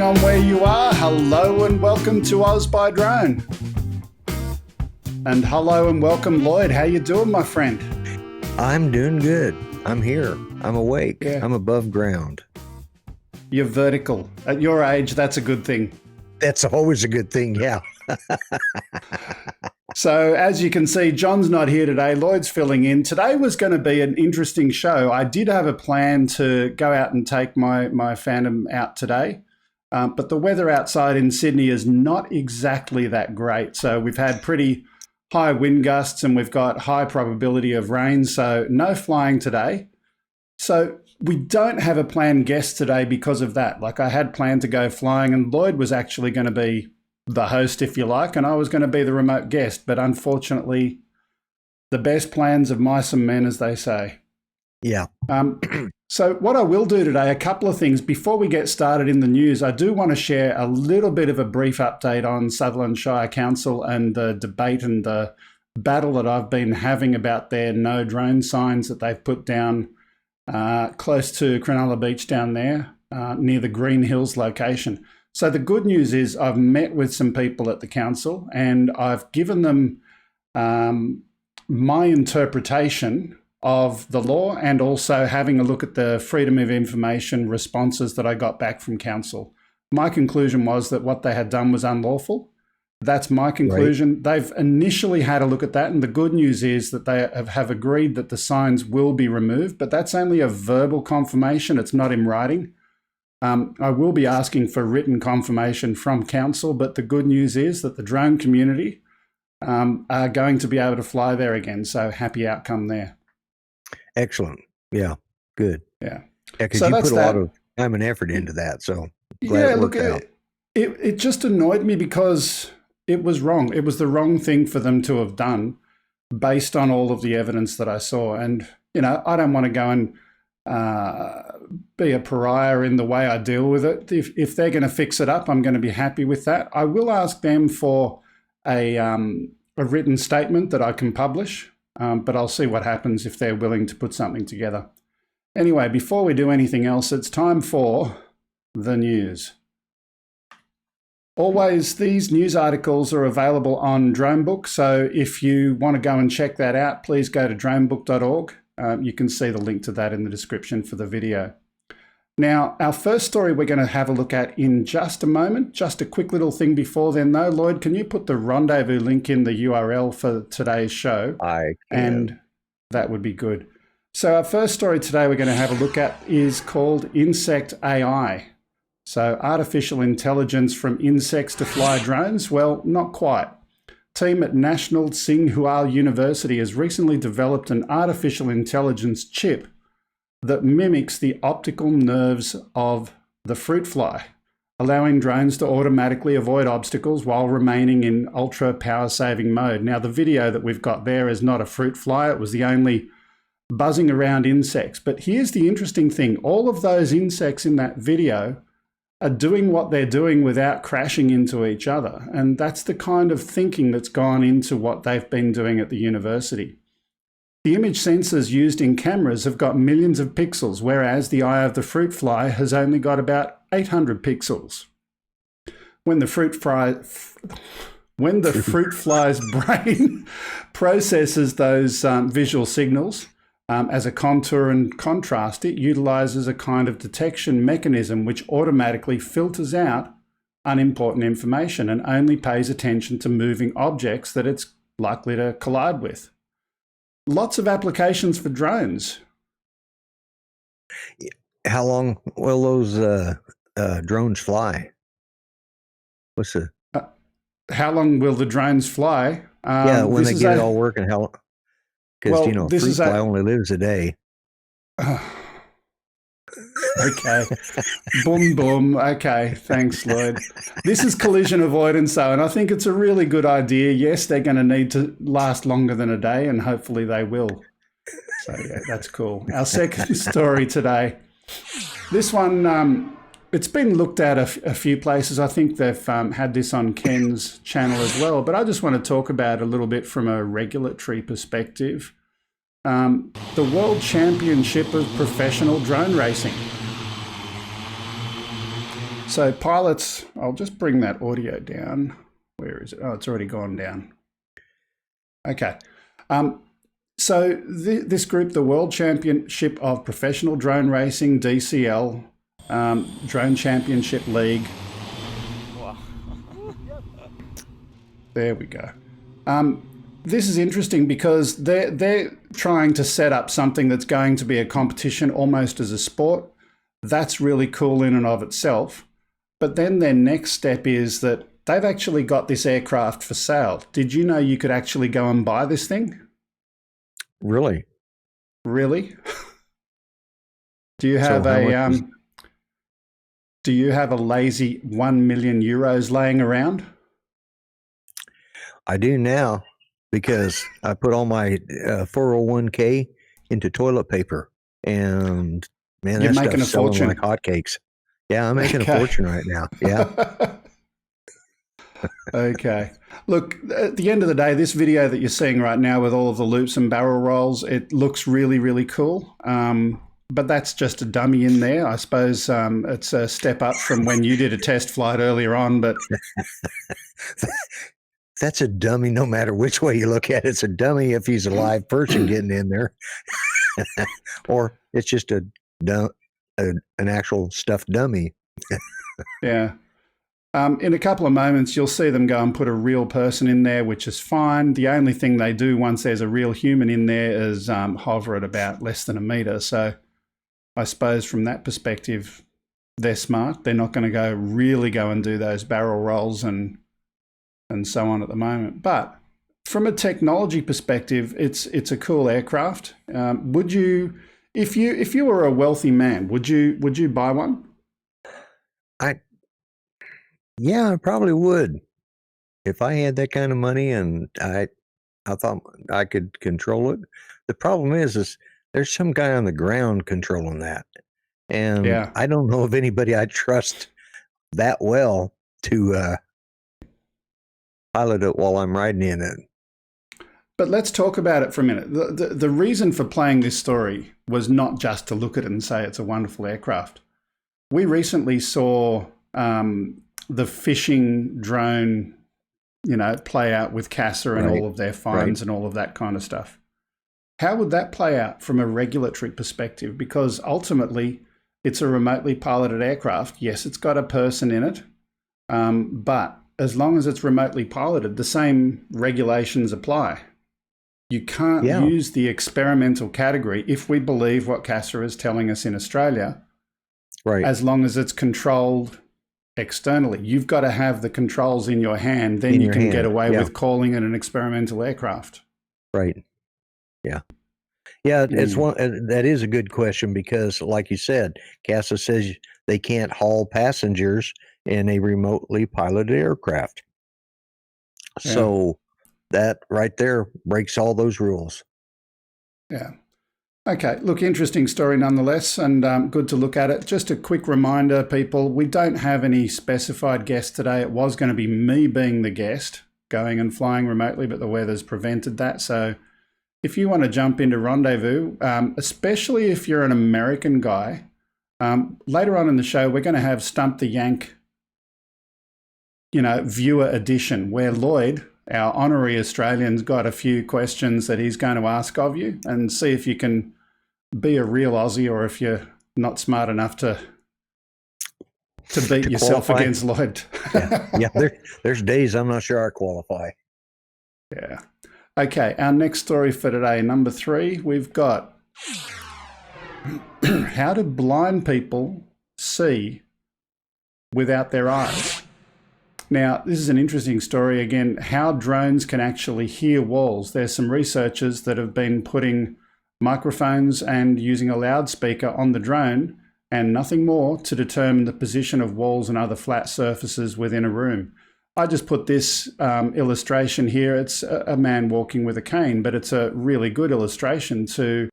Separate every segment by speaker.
Speaker 1: On where you are, hello and welcome to OzByDrone. And hello and welcome, Lloyd. How you doing, my friend?
Speaker 2: I'm doing good. I'm here. I'm awake. Yeah. I'm above ground.
Speaker 1: You're vertical. At your age, that's a good thing.
Speaker 2: That's always a good thing, yeah.
Speaker 1: So as you can see, John's not here today. Lloyd's filling in. Today was going to be an interesting show. I did have a plan to go out and take my Phantom out today. But the weather outside in Sydney is not exactly that great. So we've had pretty high wind gusts and we've got high probability of rain. So no flying today. So we don't have a planned guest today because of that. Like I had planned to go flying and Lloyd was actually going to be the host, if you like, and I was going to be the remote guest. But unfortunately, the best plans of mice and men, as they say.
Speaker 2: Yeah.
Speaker 1: So what I will do today, a couple of things. Before we get started in the news, I do want to share a little bit of a brief update on Sutherland Shire Council and the debate and the battle that I've been having about their no drone signs that they've put down close to Cronulla Beach down there near the Green Hills location. So the good news is I've met with some people at the council and I've given them my interpretation of the law and also having a look at the Freedom of Information responses that I got back from council. My conclusion was that what they had done was unlawful. That's my conclusion. Right. They've initially had a look at that, and the good news is that they have agreed that the signs will be removed, but that's only a verbal confirmation. It's not in writing. I will be asking for written confirmation from council, but the good news is that the drone community are going to be able to fly there again, so happy outcome there.
Speaker 2: Excellent. Yeah. Good.
Speaker 1: Yeah.
Speaker 2: Because so you put a lot of time and effort into that. So glad it worked out.
Speaker 1: It just annoyed me because it was wrong. It was the wrong thing for them to have done based on all of the evidence that I saw. And, you know, I don't want to go and be a pariah in the way I deal with it. If they're going to fix it up, I'm going to be happy with that. I will ask them for a written statement that I can publish. But I'll see what happens if they're willing to put something together. Anyway, before we do anything else, it's time for the news. Always, these news articles are available on Dronebook, so if you want to go and check that out, please go to dronebook.org. You can see the link to that in the description for the video. Now, our first story we're going to have a look at in just a moment. Just a quick little thing before then, though. Lloyd, can you put the rendezvous link in the URL for today's show?
Speaker 2: I can.
Speaker 1: And that would be good. So our first story today we're going to have a look at is called Insect AI. So artificial intelligence from insects to fly drones? Well, not quite. Team at National Tsinghua University has recently developed an artificial intelligence chip that mimics the optical nerves of the fruit fly, allowing drones to automatically avoid obstacles while remaining in ultra power-saving mode. Now, the video that we've got there is not a fruit fly. It was the only buzzing around insects. But here's the interesting thing. All of those insects in that video are doing what they're doing without crashing into each other. And that's the kind of thinking that's gone into what they've been doing at the university. The image sensors used in cameras have got millions of pixels, whereas the eye of the fruit fly has only got about 800 pixels. When the fruit when the fruit fly's brain processes those visual signals as a contour and contrast, it utilizes a kind of detection mechanism which automatically filters out unimportant information and only pays attention to moving objects that it's likely to collide with. Lots of applications for drones.
Speaker 2: How long will those drones fly? What's the...
Speaker 1: how long will the drones fly?
Speaker 2: When they get it all working, how... Because, fruit fly only lives a day.
Speaker 1: Okay. Boom, boom. Okay. Thanks, Lloyd. This is collision avoidance, though, and I think it's a really good idea. Yes, they're going to need to last longer than a day, and hopefully they will. So, yeah, that's cool. Our second story today. This one, it's been looked at a few places. I think they've had this on Ken's channel as well, but I just want to talk about it a little bit from a regulatory perspective. The World Championship of Professional Drone Racing. So pilots, I'll just bring that audio down. Where is it? Oh, it's already gone down. Okay. So this group, the World Championship of Professional Drone Racing, DCL, Drone Championship League. There we go. This is interesting because they're trying to set up something that's going to be a competition almost as a sport. That's really cool in and of itself. But then their next step is that they've actually got this aircraft for sale. Did you know you could actually go and buy this thing?
Speaker 2: Really?
Speaker 1: Really? Do you have do you have a lazy 1 million euros laying around?
Speaker 2: I do now, because I put all my 401k into toilet paper, and man,
Speaker 1: you're
Speaker 2: that
Speaker 1: making a
Speaker 2: stuff's selling
Speaker 1: fortune
Speaker 2: like hotcakes. Yeah, I'm making a fortune right now. Yeah.
Speaker 1: Okay. Look, at the end of the day, this video that you're seeing right now with all of the loops and barrel rolls, it looks really, really cool. But that's just a dummy in there. I suppose it's a step up from when you did a test flight earlier on, but...
Speaker 2: That's a dummy no matter which way you look at it. It's a dummy if he's a live person getting in there. Or it's just an actual stuffed dummy.
Speaker 1: Yeah. In a couple of moments, you'll see them go and put a real person in there, which is fine. The only thing they do once there's a real human in there is hover at about less than a meter. So I suppose from that perspective, they're smart. They're not going to really go and do those barrel rolls and so on at the moment. But from a technology perspective, it's a cool aircraft. Would you, if you were a wealthy man, would you buy one?
Speaker 2: Yeah, I probably would. If I had that kind of money and I thought I could control it. The problem is there's some guy on the ground controlling that. And
Speaker 1: yeah.
Speaker 2: I don't know of anybody I trust that well to pilot it while I'm riding in it.
Speaker 1: But let's talk about it for a minute. The reason for playing this story was not just to look at it and say it's a wonderful aircraft. We recently saw the fishing drone, play out with CASA and all of their fines and all of that kind of stuff. How would that play out from a regulatory perspective? Because ultimately, it's a remotely piloted aircraft. Yes, it's got a person in it, but as long as it's remotely piloted, the same regulations apply. You can't use the experimental category if we believe what CASA is telling us in Australia, as long as it's controlled externally. You've got to have the controls in your hand, then you can get away with calling it an experimental aircraft.
Speaker 2: Right. Yeah. Yeah, it's that is a good question because, like you said, CASA says they can't haul passengers in a remotely piloted aircraft. So that right there breaks all those rules.
Speaker 1: Yeah. Okay. Look, interesting story nonetheless, and good to look at it. Just a quick reminder, people, we don't have any specified guest today. It was going to be me being the guest, going and flying remotely, but the weather's prevented that. So if you want to jump into Rendezvous, especially if you're an American guy, later on in the show, we're going to have Stump the Yank viewer edition, where Lloyd, our honorary Australian's got a few questions that he's going to ask of you, and see if you can be a real Aussie, or if you're not smart enough to beat yourself
Speaker 2: qualify
Speaker 1: against Lloyd.
Speaker 2: Yeah. There's days I'm not sure I qualify.
Speaker 1: Yeah. Okay, our next story for today, number 3, we've got how do blind people see without their eyes? Now, this is an interesting story. Again, how drones can actually hear walls. There's some researchers that have been putting microphones and using a loudspeaker on the drone and nothing more to determine the position of walls and other flat surfaces within a room. I just put this illustration here. It's a man walking with a cane, but it's a really good illustration to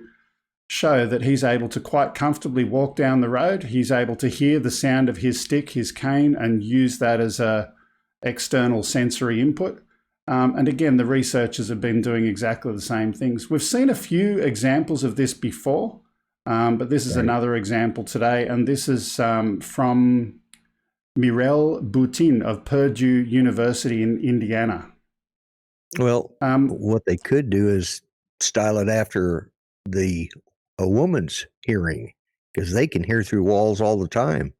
Speaker 1: show that he's able to quite comfortably walk down the road. He's able to hear the sound of his stick, his cane, and use that as a external sensory input. And again, the researchers have been doing exactly the same things. We've seen a few examples of this before, but this is another example today. And this is from Mirel Boutin of Purdue University in Indiana.
Speaker 2: Well, what they could do is style it after a woman's hearing, because they can hear through walls all the time.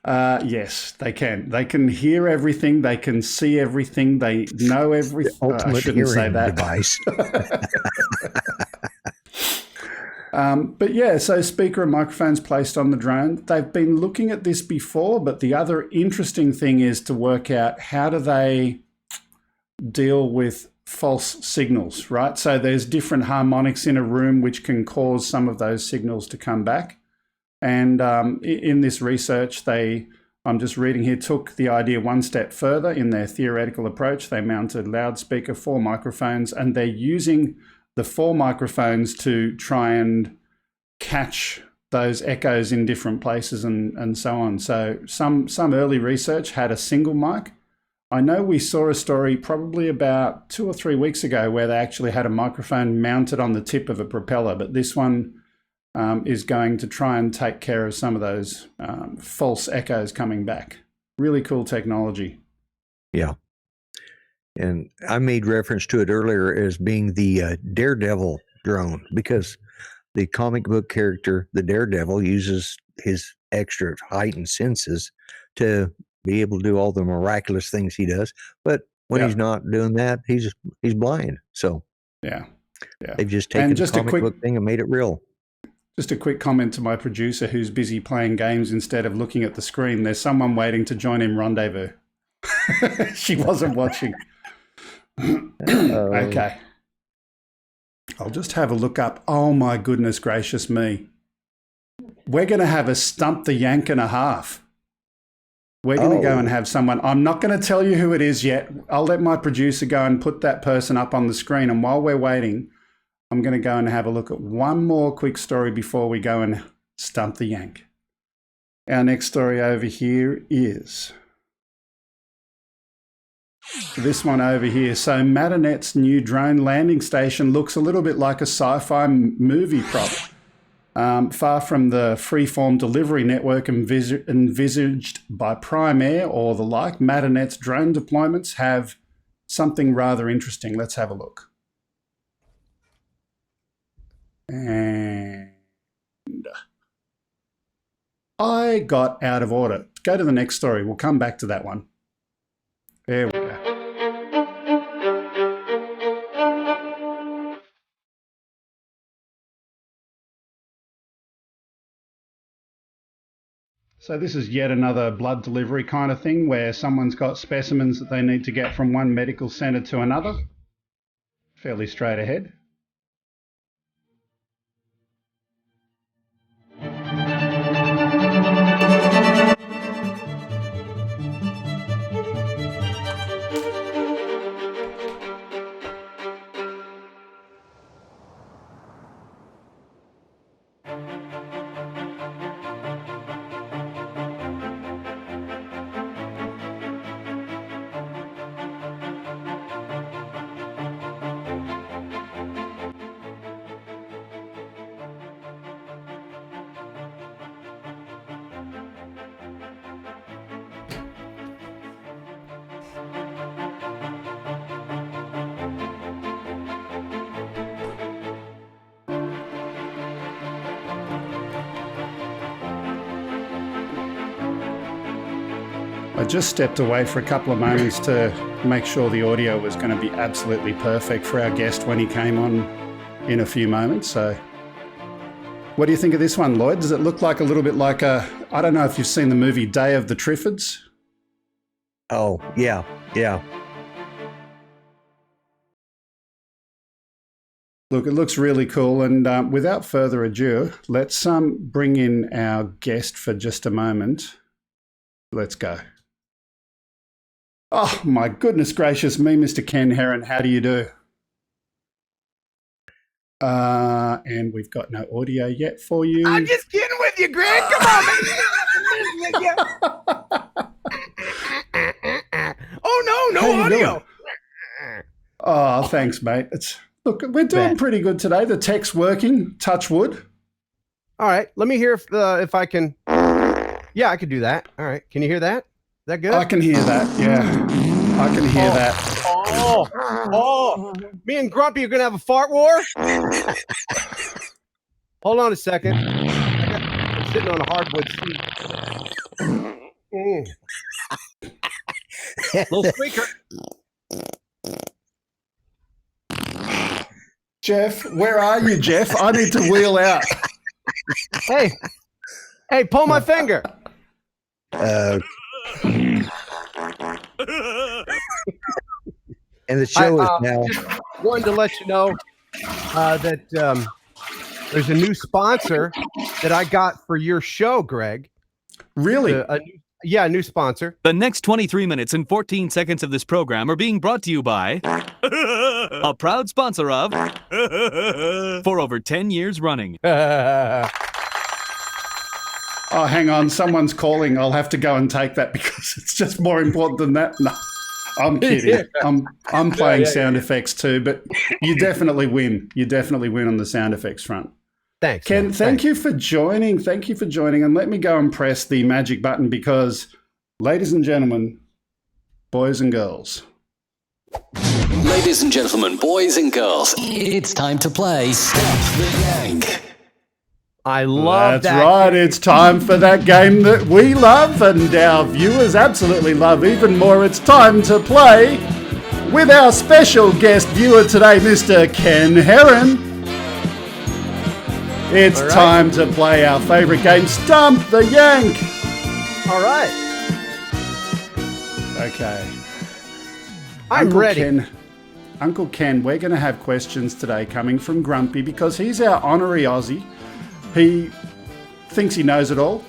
Speaker 1: Yes, they can. They can hear everything. They can see everything. They know everything.
Speaker 2: Ultimate
Speaker 1: I shouldn't say
Speaker 2: hearing
Speaker 1: that.
Speaker 2: device.
Speaker 1: But yeah, so speaker and microphones placed on the drone. They've been looking at this before, but the other interesting thing is to work out how do they deal with false signals, right? So there's different harmonics in a room which can cause some of those signals to come back. And in this research, I'm just reading here, took the idea one step further in their theoretical approach. They mounted loudspeaker, 4 microphones, and they're using the 4 microphones to try and catch those echoes in different places and so on. So some early research had a single mic. I know we saw a story probably about 2 or 3 weeks ago where they actually had a microphone mounted on the tip of a propeller, but this one is going to try and take care of some of those false echoes coming back. Really cool technology.
Speaker 2: Yeah. And I made reference to it earlier as being the daredevil drone, because the comic book character, the daredevil, uses his extra heightened senses to be able to do all the miraculous things he does. But when he's not doing that, he's blind. So
Speaker 1: yeah,
Speaker 2: they've just taken the comic book thing and made it real.
Speaker 1: Just a quick comment to my producer who's busy playing games instead of looking at the screen. There's someone waiting to join in Rendezvous. She wasn't watching. Okay. I'll just have a look up. Oh my goodness gracious me. We're going to have a stump the yank and a half. We're going to go and have someone. I'm not going to tell you who it is yet. I'll let my producer go and put that person up on the screen. And while we're waiting, I'm going to go and have a look at one more quick story before we go and stump the yank. Our next story over here is this one over here. So Matinet's new drone landing station looks a little bit like a sci-fi movie prop. Far from the freeform delivery network envisaged by Prime Air or the like, Matinet's drone deployments have something rather interesting. Let's have a look. And I got out of order. Go to the next story. We'll come back to that one. There we go. So this is yet another blood delivery kind of thing where someone's got specimens that they need to get from one medical centre to another. Fairly straight ahead. I just stepped away for a couple of moments to make sure the audio was going to be absolutely perfect for our guest when he came on in a few moments. So what do you think of this one, Lloyd? Does it look like a little bit like I don't know if you've seen the movie Day of the Triffids?
Speaker 2: Oh, yeah, yeah.
Speaker 1: Look, it looks really cool. And without further ado, let's bring in our guest for just a moment. Let's go. Oh, my goodness gracious me, Mr. Ken Heron. How do you do? And we've got no audio yet for you.
Speaker 3: I'm just kidding with you, Greg. Come on, man. Oh, no audio.
Speaker 1: Oh, thanks, mate. Look, we're doing pretty good today. The tech's working. Touch wood.
Speaker 3: All right. Let me hear if I can. Yeah, I could do that. All right. Can you hear that? Is that good?
Speaker 1: I can hear that. Yeah, I can hear that.
Speaker 3: Oh, me and Grumpy are going to have a fart war? Hold on a second. I'm sitting on a hardwood seat. Little squeaker.
Speaker 1: Jeff, where are you, Jeff? I need to wheel out.
Speaker 3: Hey, pull my finger.
Speaker 2: And the show is now.
Speaker 3: Just wanted to let you know that there's a new sponsor that I got for your show, Greg.
Speaker 1: Really?
Speaker 3: A new sponsor.
Speaker 4: The next 23 minutes and 14 seconds of this program are being brought to you by a proud sponsor of for over 10 years running.
Speaker 1: Oh, hang on. Someone's calling. I'll have to go and take that because it's just more important than that. No, I'm kidding. I'm playing sound effects too, but you definitely win. You definitely win on the sound effects front.
Speaker 3: Thanks,
Speaker 1: Ken.
Speaker 3: man.
Speaker 1: Thank you for joining. Thank you for joining. And let me go and press the magic button because, ladies and gentlemen, boys and girls.
Speaker 5: Ladies and gentlemen, boys and girls, it's time to play Stop the Yank.
Speaker 3: I love
Speaker 1: That's
Speaker 3: that.
Speaker 1: right. It's time for that game that we love and our viewers absolutely love even more. It's time to play with our special guest viewer today, Mr. Ken Heron. It's time to play our favorite game, Stump the Yank.
Speaker 3: All right.
Speaker 1: Okay.
Speaker 3: I'm ready.
Speaker 1: Uncle Ken, we're going to have questions today coming from Grumpy because he's our honorary Aussie. He thinks he knows it all.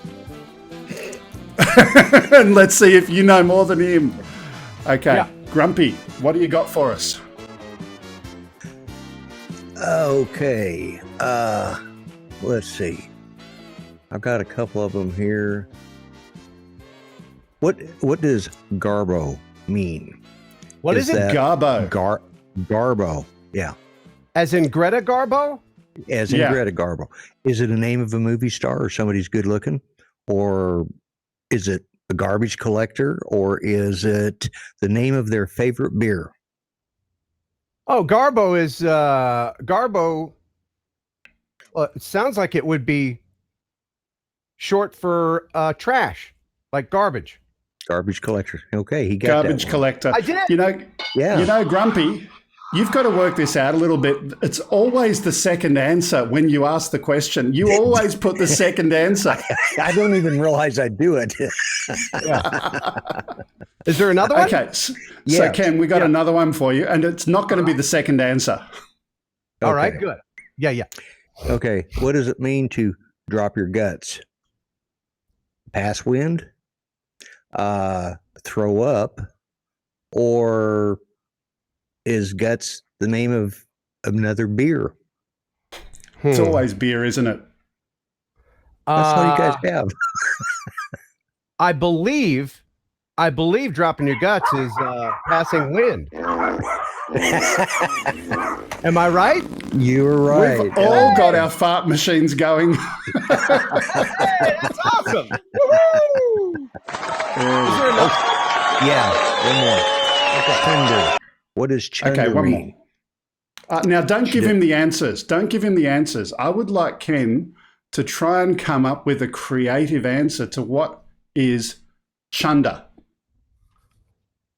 Speaker 1: And let's see if you know more than him. Okay, yeah. Grumpy, what do you got for us?
Speaker 2: Okay. Let's see. I've got a couple of them here. What does Garbo mean?
Speaker 3: What is it?
Speaker 1: Garbo.
Speaker 2: Garbo. Yeah.
Speaker 3: As in Greta Garbo?
Speaker 2: As in Greta Garbo. Is it a name of a movie star or somebody's good looking? Or is it a garbage collector? Or is it the name of their favorite beer?
Speaker 3: Oh, Garbo is Garbo. Well, it sounds like it would be short for trash, like garbage.
Speaker 2: Garbage collector. Okay, he got
Speaker 1: garbage
Speaker 2: that
Speaker 1: collector.
Speaker 3: I did.
Speaker 1: You know, Grumpy, you've got to work this out a little bit. It's always the second answer when you ask the question. You always put the second answer.
Speaker 2: I don't even realize I do it.
Speaker 3: Is there another one?
Speaker 1: Okay. So Ken, we got another one for you, and it's not going to be the second answer.
Speaker 3: All right, good. Yeah.
Speaker 2: Okay, what does it mean to drop your guts? Pass wind? Throw up? Or is guts the name of another beer?
Speaker 1: It's always beer, isn't it?
Speaker 2: That's all you guys have.
Speaker 3: I believe dropping your guts is passing wind. Am I right?
Speaker 2: You're right.
Speaker 1: We've all got our fart machines going.
Speaker 3: Hey, that's awesome. Woohoo! Is there enough?
Speaker 2: One more. Okay. Chunder. What does chunder
Speaker 1: one
Speaker 2: mean?
Speaker 1: more. Now, don't give him the answers. Don't give him the answers. I would like Ken to try and come up with a creative answer to what is chunder.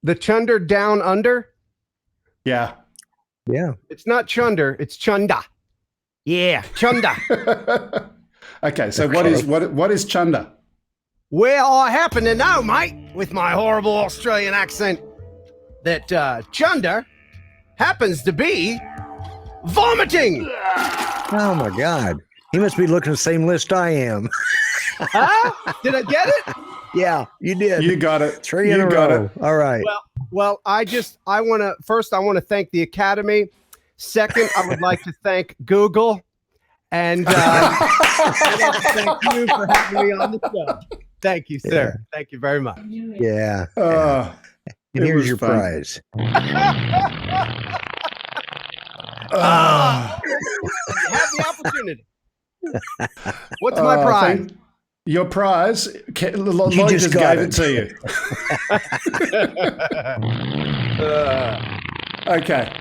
Speaker 3: the chunder down under.
Speaker 1: Yeah.
Speaker 2: Yeah.
Speaker 3: It's not chunder, it's chunda. Yeah, chunda.
Speaker 1: Okay, so what is chunder?
Speaker 3: Well, I happen to know, mate, with my horrible Australian accent, that chunder happens to be vomiting.
Speaker 2: Oh my God. He must be looking at the same list I am.
Speaker 3: Huh? Did I get it?
Speaker 2: Yeah, you did.
Speaker 1: You got it.
Speaker 2: 3 in a row. All right.
Speaker 3: Well, I want to thank the Academy. Second, I would like to thank Google. And I'd like to thank you for having me on the show. Thank you, sir.
Speaker 2: Yeah.
Speaker 3: Thank you very much.
Speaker 2: Yeah.
Speaker 1: Oh,
Speaker 2: And
Speaker 1: it
Speaker 2: here's
Speaker 1: was
Speaker 2: your
Speaker 1: fun.
Speaker 2: prize.
Speaker 1: Oh.
Speaker 3: You have the opportunity. What's my prize?
Speaker 1: Your prize, Lloyd
Speaker 2: just
Speaker 1: just
Speaker 2: got
Speaker 1: gave it to you. Okay.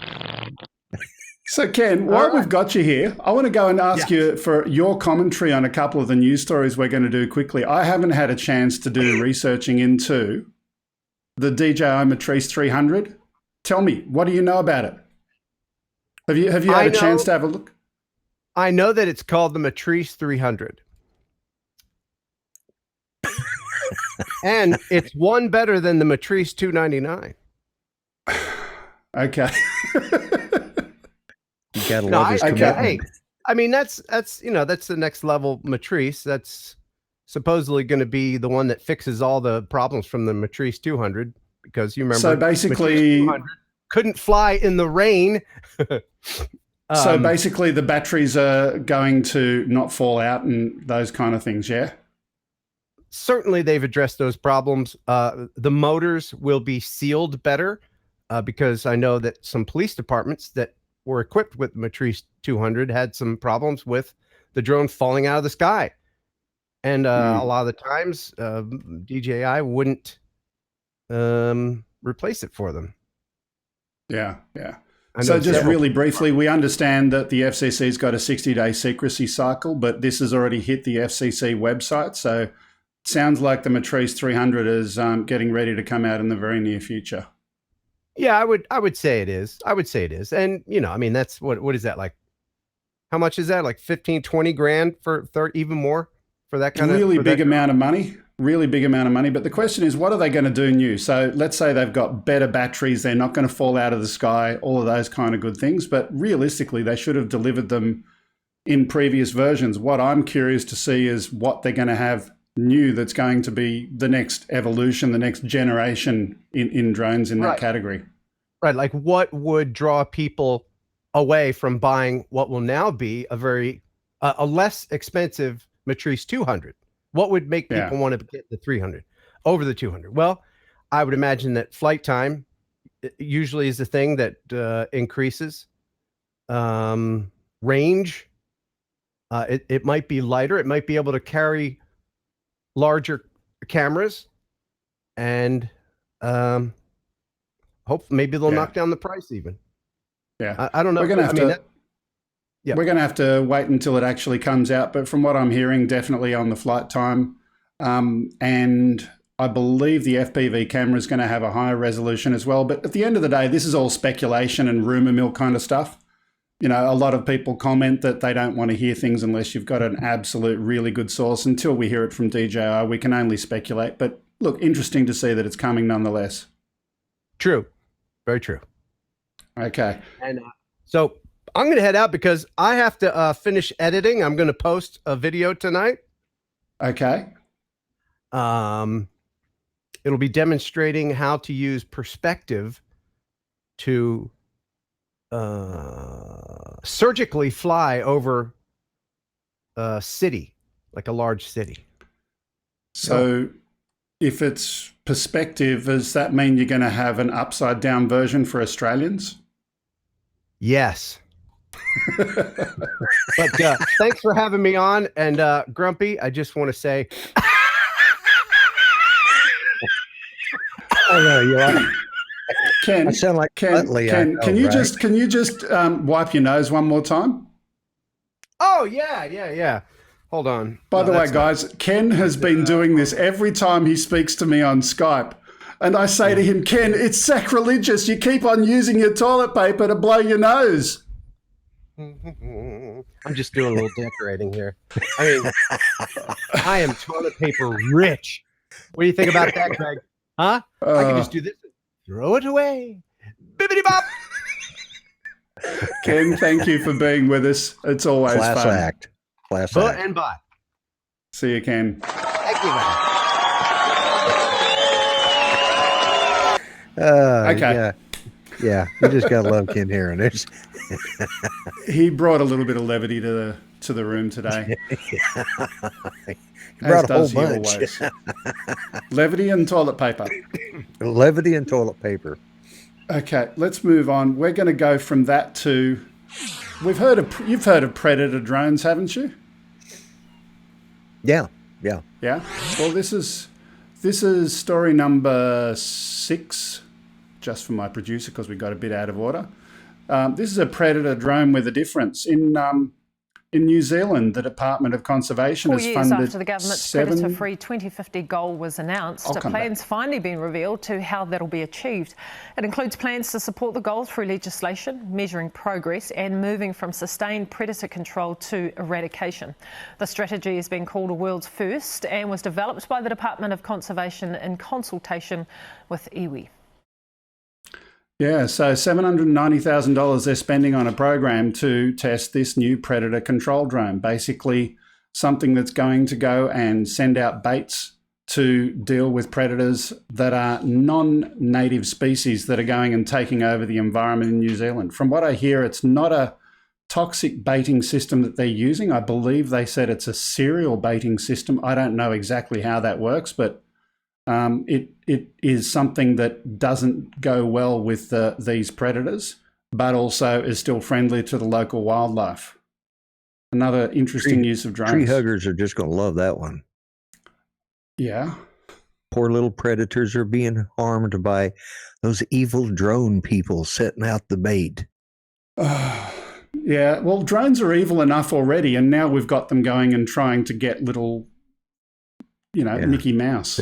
Speaker 1: So, Ken, while we've got you here, I want to go and ask you for your commentary on a couple of the news stories we're going to do quickly. I haven't had a chance to do researching into the DJI Matrice 300. Tell me, what do you know about it? Have you had a chance to have a look?
Speaker 3: I know that it's called the Matrice 300. And it's one better than the Matrice 299.
Speaker 1: Okay.
Speaker 2: You gotta love his commitment.
Speaker 3: Hey, I mean that's the next level Matrice. That's supposedly going to be the one that fixes all the problems from the Matrice 200, because you remember.
Speaker 1: So basically,
Speaker 3: couldn't fly in the rain.
Speaker 1: So basically, the batteries are going to not fall out and those kind of things. Yeah.
Speaker 3: Certainly, they've addressed those problems. The motors will be sealed better, because I know that some police departments that were equipped with Matrice 200 had some problems with the drone falling out of the sky. And a lot of the times, DJI wouldn't replace it for them.
Speaker 1: Yeah, yeah. So just really briefly, we understand that the FCC's got a 60-day secrecy cycle, but this has already hit the FCC website. So it sounds like the Matrice 300 is getting ready to come out in the very near future.
Speaker 3: Yeah, I would say it is. I would say it is. And, I mean, that's what is that like? How much is that? Like 15, 20 grand for even more for that kind of
Speaker 1: really big amount of money. Really big amount of money. But the question is, what are they going to do new? So let's say they've got better batteries. They're not going to fall out of the sky, all of those kind of good things. But realistically, they should have delivered them in previous versions. What I'm curious to see is what they're going to have new that's going to be the next evolution, the next generation in drones in that category.
Speaker 3: Right. Like what would draw people away from buying what will now be a less expensive Matrice 200? What would make people want to get the 300 over the 200? Well, I would imagine that flight time usually is the thing that increases. Range. It might be lighter. It might be able to carry larger cameras, and hope maybe they'll knock down the price even.
Speaker 1: Yeah,
Speaker 3: I don't know.
Speaker 1: We're going to we're going to have to wait until it actually comes out. But from what I'm hearing, definitely on the flight time, and I believe the FPV camera is going to have a higher resolution as well. But at the end of the day, this is all speculation and rumor mill kind of stuff. A lot of people comment that they don't want to hear things unless you've got an absolute really good source. Until we hear it from DJI, we can only speculate. But look, interesting to see that it's coming nonetheless.
Speaker 3: True. Very true.
Speaker 1: Okay.
Speaker 3: And so I'm going to head out because I have to finish editing. I'm going to post a video tonight.
Speaker 1: Okay.
Speaker 3: It'll be demonstrating how to use perspective to surgically fly over a city, like a large city.
Speaker 1: So if it's perspective, does that mean you're going to have an upside down version for Australians?
Speaker 3: Yes. But thanks for having me on. And Grumpy, I just want to say,
Speaker 2: I know you are.
Speaker 1: Ken,
Speaker 2: I sound like Utley,
Speaker 1: can you just wipe your nose one more time?
Speaker 3: oh yeah. Hold on.
Speaker 1: By the way, guys, Ken has been doing this every time he speaks to me on Skype. And I say to him, Ken, it's sacrilegious. You keep on using your toilet paper to blow your nose.
Speaker 3: I'm just doing a little decorating here. I mean, I am toilet paper rich. What do you think about that, Greg? Huh? I can just do this and throw it away. Bibbidi bop.
Speaker 1: Ken, thank you for being with us. It's always
Speaker 2: Class
Speaker 1: fun.
Speaker 2: act. Class
Speaker 3: But
Speaker 2: act.
Speaker 3: and bye.
Speaker 1: See you, Ken.
Speaker 3: Thank you, man.
Speaker 1: Okay.
Speaker 2: Yeah. You just gotta love Ken Heron. There's
Speaker 1: He brought a little bit of levity to the room today.
Speaker 2: brought a whole
Speaker 1: does he
Speaker 2: bunch.
Speaker 1: always. Levity and toilet paper.
Speaker 2: Levity and toilet paper.
Speaker 1: Okay, let's move on. We're going to go from that to you've heard of predator drones, haven't you?
Speaker 2: Yeah.
Speaker 1: Yeah. Well, this is story number 6, just for my producer because we got a bit out of order. This is a predator drone with a difference. In New Zealand, the Department of Conservation
Speaker 6: 4
Speaker 1: has
Speaker 6: years
Speaker 1: funded
Speaker 6: after the government's predator-free 2050 goal was announced, a plan's finally been revealed to how that'll be achieved. It includes plans to support the goal through legislation, measuring progress and moving from sustained predator control to eradication. The strategy has been called a world's first and was developed by the Department of Conservation in consultation with iwi.
Speaker 1: Yeah, so $790,000 they're spending on a program to test this new predator control drone. Basically, something that's going to go and send out baits to deal with predators that are non-native species that are going and taking over the environment in New Zealand. From what I hear, it's not a toxic baiting system that they're using. I believe they said it's a serial baiting system. I don't know exactly how that works, but it is something that doesn't go well with these predators, but also is still friendly to the local wildlife. Another interesting use of drones.
Speaker 2: Treehuggers are just going to love that one.
Speaker 1: Yeah.
Speaker 2: Poor little predators are being harmed by those evil drone people setting out the bait.
Speaker 1: Yeah, well, drones are evil enough already, and now we've got them going and trying to get little, Mickey Mouse.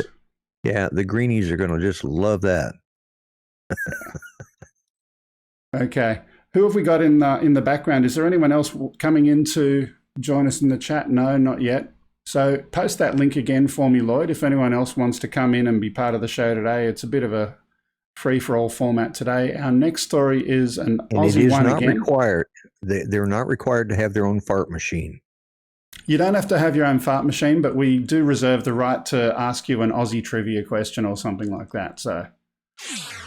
Speaker 2: Yeah, the greenies are going to just love that.
Speaker 1: Okay. Who have we got in the background? Is there anyone else coming in to join us in the chat? No, not yet. So post that link again for me, Lloyd. If anyone else wants to come in and be part of the show today, it's a bit of a free-for-all format today. Our next story is an Aussie one again.
Speaker 2: Required. They're not required to have their own fart machine.
Speaker 1: You don't have to have your own fart machine, but we do reserve the right to ask you an Aussie trivia question or something like that. So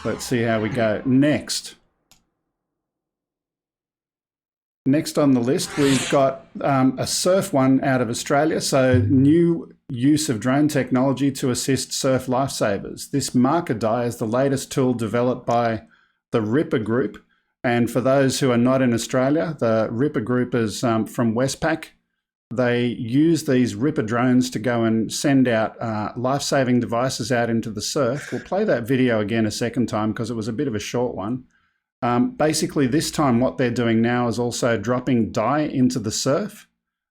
Speaker 1: let's see how we go. Next on the list, we've got a SurfOne out of Australia. So new use of drone technology to assist surf lifesavers. This marker die is the latest tool developed by the Ripper Group. And for those who are not in Australia, the Ripper Group is from Westpac. They use these Ripper drones to go and send out life-saving devices out into the surf. We'll play that video again a second time because it was a bit of a short one. Basically, this time what they're doing now is also dropping dye into the surf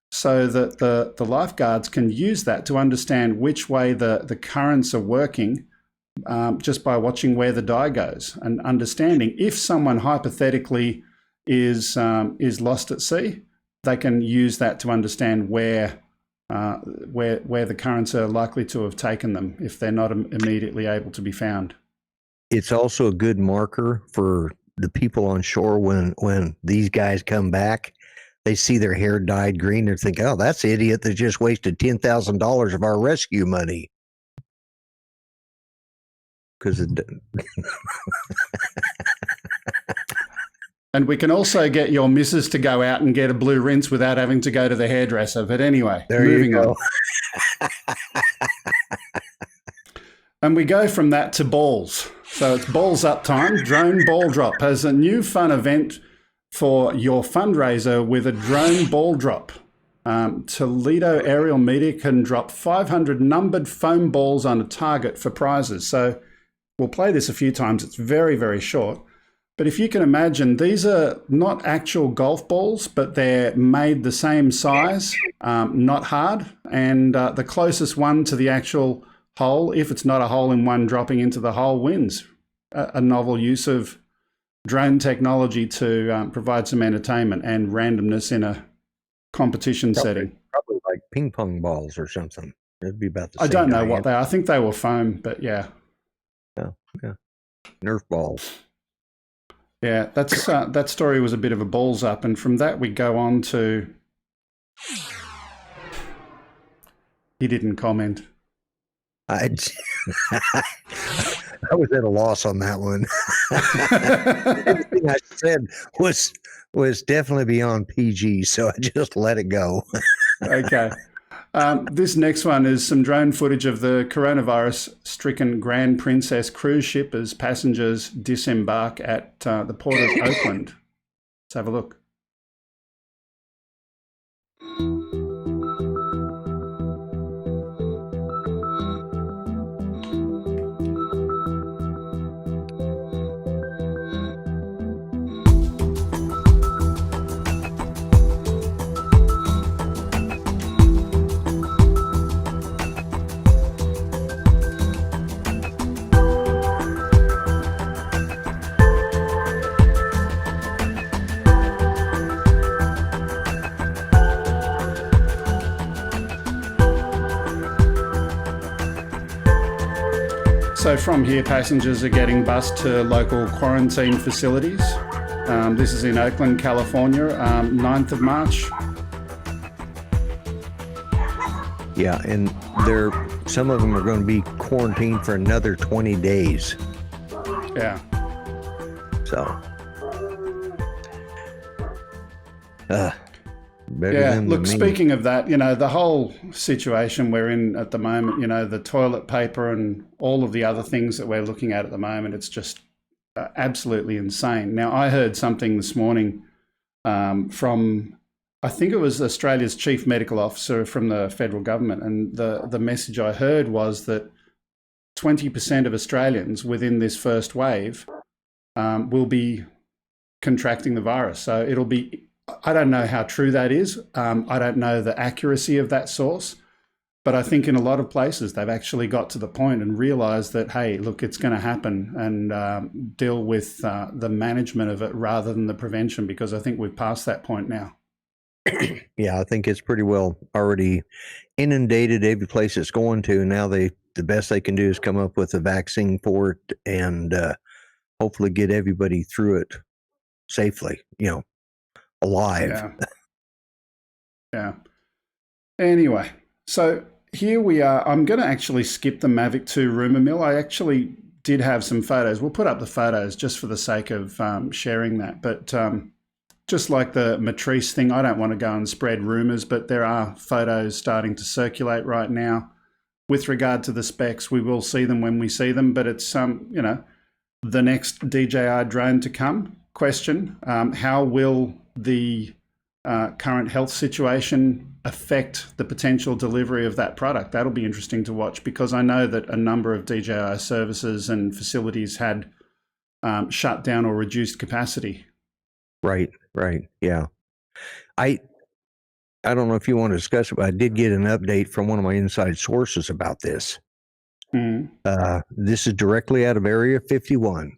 Speaker 1: so that the lifeguards can use that to understand which way the currents are working just by watching where the dye goes and understanding if someone hypothetically is lost at sea, they can use that to understand where the currents are likely to have taken them if they're not immediately able to be found.
Speaker 2: It's also a good marker for the people on shore when these guys come back. They see their hair dyed green. They're thinking, oh, that's the idiot that just wasted $10,000 of our rescue money. Because it
Speaker 1: And we can also get your missus to go out and get a blue rinse without having to go to the hairdresser. But anyway, moving on. And we go from that to balls. So it's balls up time. Drone Ball Drop has a new fun event for your fundraiser with a drone ball drop. Toledo Aerial Media can drop 500 numbered foam balls on a target for prizes. So we'll play this a few times. It's very, very short. But if you can imagine, these are not actual golf balls, but they're made the same size, not hard. And the closest one to the actual hole. If it's not a hole in one, dropping into the hole wins. A novel use of drone technology to provide some entertainment and randomness in a competition setting.
Speaker 2: Probably like ping pong balls or something. It'd be about the same.
Speaker 1: I don't know what they are. I think they were foam, but yeah.
Speaker 2: Yeah. Nerf balls.
Speaker 1: Yeah, that's that story was a bit of a balls up, and from that we go on to. He didn't comment.
Speaker 2: I was at a loss on that one. Everything I said was definitely beyond PG, so I just let it go.
Speaker 1: Okay. This next one is some drone footage of the coronavirus-stricken Grand Princess cruise ship as passengers disembark at the port of Oakland. Let's have a look. So from here, passengers are getting bused to local quarantine facilities. This is in Oakland, California, 9th of March.
Speaker 2: Yeah, and some of them are going to be quarantined for another 20 days.
Speaker 1: Yeah.
Speaker 2: So.
Speaker 1: Yeah, look, speaking of that, the whole situation we're in at the moment, the toilet paper and all of the other things that we're looking at the moment, it's just absolutely insane. Now, I heard something this morning from, I think it was Australia's chief medical officer from the federal government, and the message I heard was that 20% of Australians within this first wave will be contracting the virus. So it'll be... I don't know how true that is. I don't know the accuracy of that source, but I think in a lot of places they've actually got to the point and realised that, hey, look, it's going to happen, and deal with the management of it rather than the prevention, because I think we've passed that point now.
Speaker 2: Yeah, I think it's pretty well already inundated every place it's going to. Now the best they can do is come up with a vaccine for it and hopefully get everybody through it safely, alive.
Speaker 1: Yeah. Anyway, so here we are. I'm going to actually skip the Mavic 2 rumour mill. I actually did have some photos. We'll put up the photos just for the sake of sharing that. But just like the Matrice thing, I don't want to go and spread rumours, but there are photos starting to circulate right now. With regard to the specs, we will see them when we see them, but it's, the next DJI drone to come. Question, how will the current health situation affect the potential delivery of that product? That'll be interesting to watch, because I know that a number of DJI services and facilities had shut down or reduced capacity.
Speaker 2: Right. Yeah. I don't know if you want to discuss it, but I did get an update from one of my inside sources about this. This is directly out of Area 51.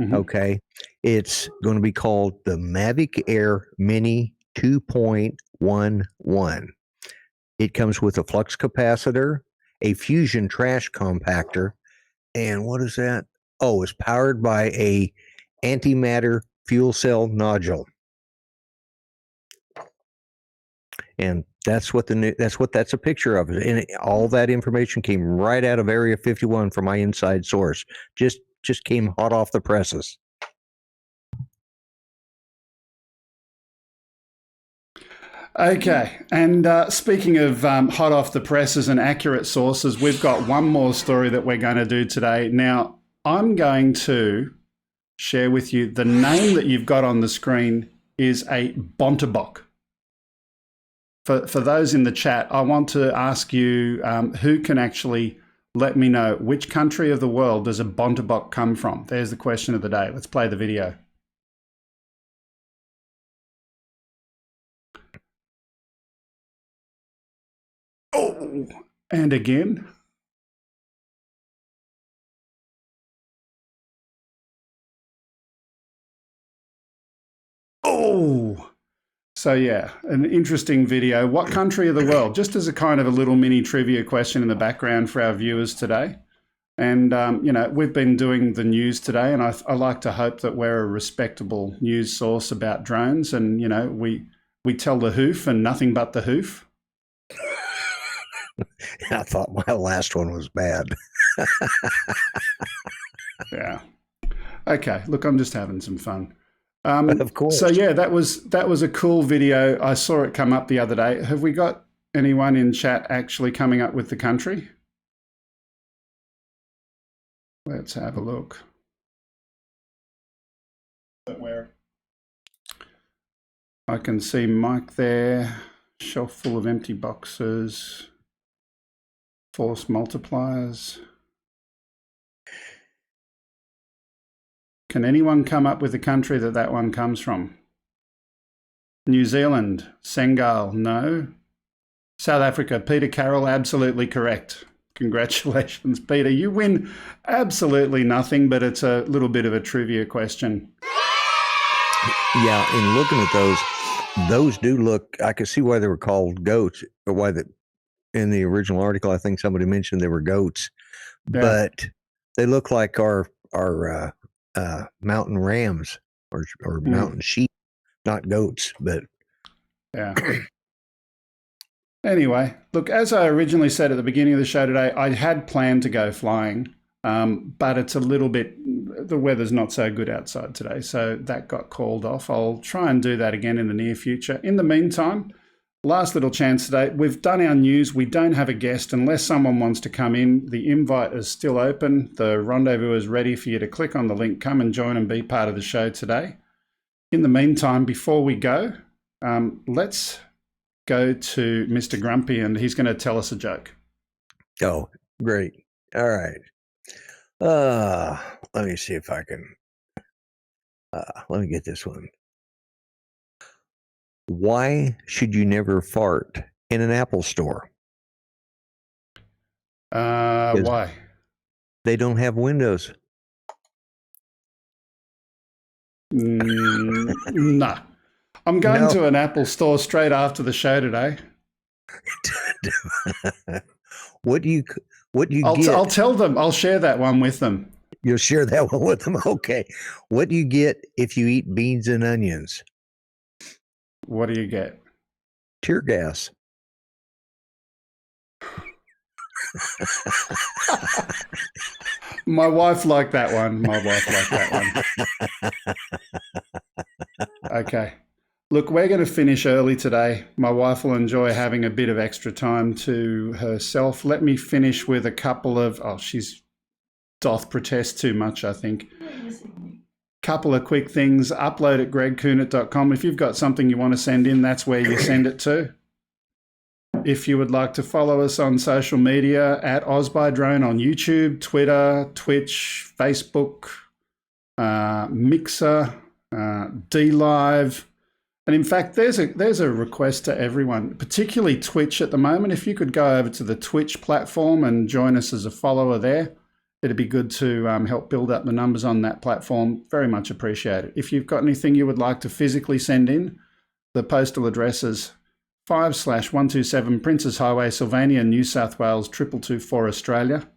Speaker 2: Mm-hmm. Okay. It's going to be called the Mavic Air Mini 2.11. It comes with a flux capacitor, a fusion trash compactor, and what is that? Oh, it's powered by a antimatter fuel cell nodule. And that's what that's a picture of. And all that information came right out of Area 51 from my inside source. Just came hot off the presses.
Speaker 1: Okay, and speaking of hot off the presses and accurate sources, we've got one more story that we're going to do today. Now, I'm going to share with you the name that you've got on the screen is a Bontebok. For those in the chat, I want to ask you who can actually let me know which country of the world does a Bontebok come from. There's the question of the day. Let's play the video. Oh, and again. Oh, so yeah, an interesting video. What country of the world? Just as a kind of a little mini trivia question in the background for our viewers today. And, you know, we've been doing the news today, and I like to hope that we're a respectable news source about drones. And, you know, we tell the hoof and nothing but the hoof.
Speaker 2: I thought my last one was bad.
Speaker 1: Yeah. Okay. Look, I'm just having some fun.
Speaker 2: Of course.
Speaker 1: So yeah, that was a cool video. I saw it come up the other day. Have we got anyone in chat actually coming up with the country? Let's have a look. I can see Mike there. Shelf full of empty boxes. Force multipliers. Can anyone come up with the country that one comes from? New Zealand, Senegal, no. South Africa, Peter Carroll, absolutely correct. Congratulations, Peter. You win absolutely nothing, but it's a little bit of a trivia question.
Speaker 2: Yeah, in looking at those do look, I could see why they were called goats, or why that in the original article, I think somebody mentioned they were goats,
Speaker 1: Yeah.
Speaker 2: but they look like our mountain rams or mountain sheep, not goats, but
Speaker 1: yeah. Anyway, look, as I originally said at the beginning of the show today, I had planned to go flying, but it's a little bit, the weather's not so good outside today, so that got called off. I'll try and do that again in the near future. In the meantime, last little chance today. We've done our news. We don't have a guest unless someone wants to come in. The invite is still open. The rendezvous is ready for you to click on the link, come and join and be part of the show today. In the meantime, before we go, let's go to Mr. Grumpy, and he's going to tell us a joke.
Speaker 2: oh, great. All right. Let me see if I can. Let me get this one. Why should you never fart in an Apple store?
Speaker 1: Why?
Speaker 2: They don't have windows.
Speaker 1: No. I'm going to an Apple store straight after the show today.
Speaker 2: What do you get?
Speaker 1: I'll tell them. I'll share that one with them.
Speaker 2: You'll share that one with them? Okay. What do you get if you eat beans and onions?
Speaker 1: What do you get?
Speaker 2: Tear gas.
Speaker 1: My wife liked that one. Okay. Look, we're going to finish early today. My wife will enjoy having a bit of extra time to herself. Let me finish with a couple of, she's doth protest too much, I think. Couple of quick things. Upload at gregkuhnert.com. If you've got something you want to send in, that's where you send it to. If you would like to follow us on social media, at OzByDrone on YouTube, Twitter, Twitch, Facebook, Mixer, DLive. And in fact, there's a request to everyone, particularly Twitch at the moment. If you could go over to the Twitch platform and join us as a follower there, it'd be good to help build up the numbers on that platform. Very much appreciate it. If you've got anything you would like to physically send in, the postal address is 5/127 Princes Highway, Sylvania, New South Wales, 2224 Australia.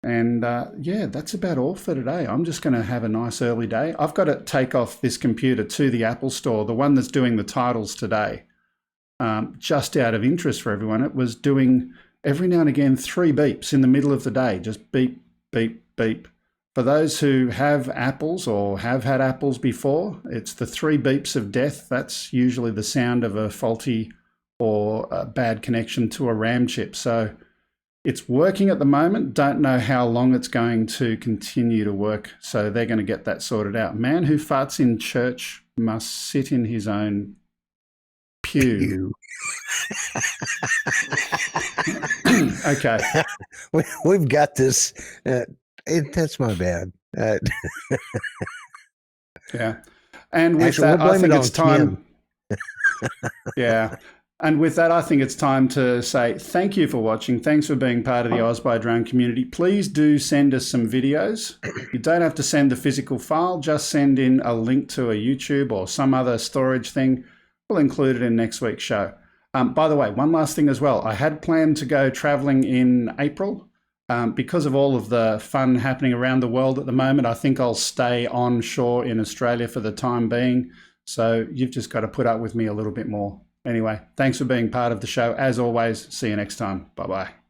Speaker 1: And yeah, that's about all for today. I'm just going to have a nice early day. I've got to take off this computer to the Apple Store, the one that's doing the titles today. Just out of interest for everyone, it was doing every now and again 3 beeps in the middle of the day, just beep, beep, beep. For those who have Apples or have had Apples before, it's the 3 beeps of death. That's usually the sound of a faulty or a bad connection to a RAM chip. So it's working at the moment. Don't know how long it's going to continue to work. So they're going to get that sorted out. Man who farts in church must sit in his own pew. Okay.
Speaker 2: We've got this. That's my bad.
Speaker 1: Yeah. And with
Speaker 2: Actually,
Speaker 1: that, I think it's time. Yeah. And with that, I think it's time to say thank you for watching. Thanks for being part of the OzByDrone community. Please do send us some videos. You don't have to send the physical file. Just send in a link to a YouTube or some other storage thing. We'll include it in next week's show. By the way, one last thing as well. I had planned to go traveling in April. Because of all of the fun happening around the world at the moment, I think I'll stay on shore in Australia for the time being. So you've just got to put up with me a little bit more. Anyway, thanks for being part of the show. As always, see you next time. Bye-bye.